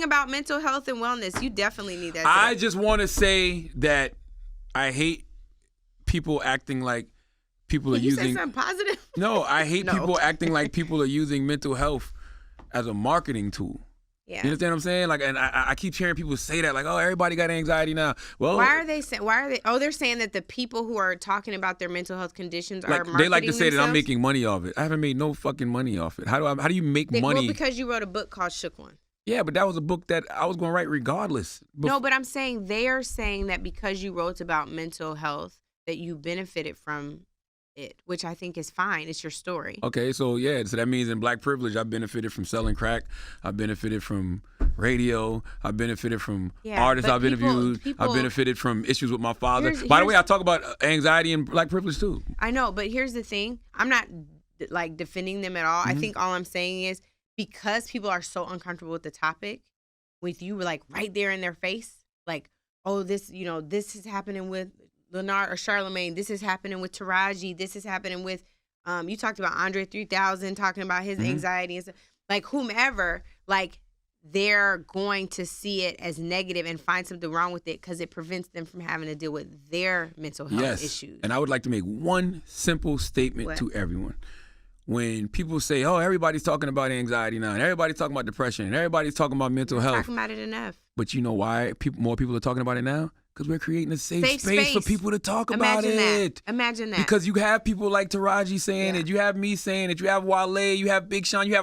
anything about mental health and wellness, you definitely need that. I just want to say that I hate people acting like people are you using. Say something positive? No, I hate people acting like people are using mental health as a marketing tool. Yeah. You understand what I'm saying? Like, and I keep hearing people say that, like, oh, everybody got anxiety now. Well, why are they saying? Oh, they're saying that the people who are talking about their mental health conditions are marketing they like to say themselves? that I'm making money off it. I haven't made no fucking money off it. How do you make money? Well, because you wrote a book called Shook One. Yeah, but that was a book that I was going to write regardless. No, but I'm saying they are saying that because you wrote about mental health that you benefited from it, which I think is fine. It's your story. Okay, so that means in Black privilege, I benefited from selling crack. I benefited from radio. I benefited from artists I've interviewed. I benefited from issues with my father. By the way, I talk about anxiety and Black privilege too. I know, but here's the thing. I'm not like defending them at all. I think all I'm saying is because people are so uncomfortable with the topic, with you like right there in their face, like, oh, this is happening with Leonard or Charlemagne, this is happening with Taraji, this is happening with, you talked about Andre 3000 talking about his anxiety and stuff. Like whomever, like they're going to see it as negative and find something wrong with it because it prevents them from having to deal with their mental health issues. And I would like to make one simple statement to everyone. When people say, oh, everybody's talking about anxiety now, and everybody's talking about depression, and everybody's talking about mental health. Talking about it enough. But you know why more people are talking about it now? Because we're creating a safe space for people to talk about it. Imagine that. Because you have people like Taraji saying it, you have me saying it, you have Wale, you have Big Sean, you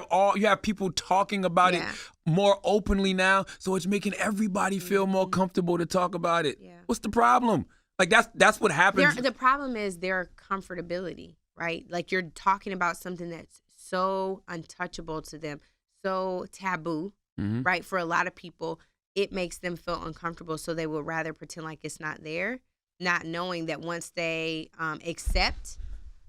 have people talking about it more openly now. So it's making everybody feel more comfortable to talk about it. Yeah. What's the problem? Like that's what happens. The problem is their comfortability, right? Like you're talking about something that's so untouchable to them, so taboo, right? For a lot of people. It makes them feel uncomfortable, so they would rather pretend like it's not there, not knowing that once they accept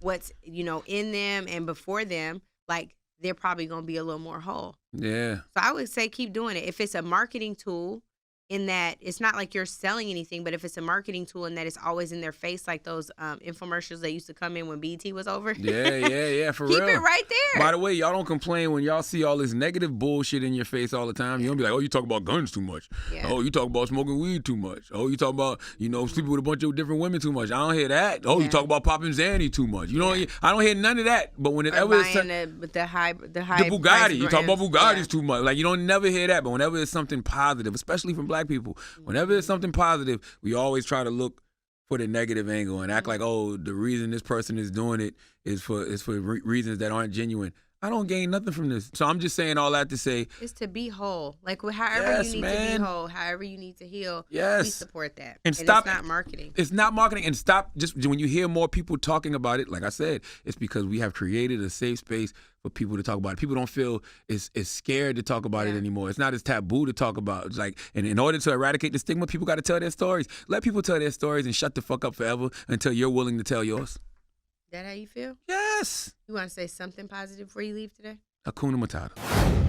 what's in them and before them, like they're probably gonna be a little more whole. Yeah. So I would say keep doing it. If it's a marketing tool, in that it's not like you're selling anything, but if it's a marketing tool and that it's always in their face, like those infomercials that used to come in when BET was over. Yeah, for Keep real. Keep it right there. By the way, y'all don't complain when y'all see all this negative bullshit in your face all the time. You don't be like, oh, you talk about guns too much. Yeah. Oh, you talk about smoking weed too much. Oh, you talk about, sleeping with a bunch of different women too much. I don't hear that. Oh, you talk about popping Zanny too much. I don't hear none of that. But whenever it's the high Bugatti, you talk about Bugattis too much. Like you don't never hear that. But whenever it's something positive, especially from Black people, whenever it's something positive, we always try to look for the negative angle and act like, oh, the reason this person is doing it is for reasons that aren't genuine. I don't gain nothing from this. So I'm just saying all that to say. It's to be whole. Like however you need to be whole, however you need to heal, we support that. And stop, it's not marketing. It's not marketing. And stop, just when you hear more people talking about it, like I said, it's because we have created a safe space for people to talk about it. People don't feel is scared to talk about it anymore. It's not as taboo to talk about. It's like, and in order to eradicate the stigma, people got to tell their stories. Let people tell their stories and shut the fuck up forever until you're willing to tell yours. That how you feel? Yes. You want to say something positive before you leave today? Hakuna Matata.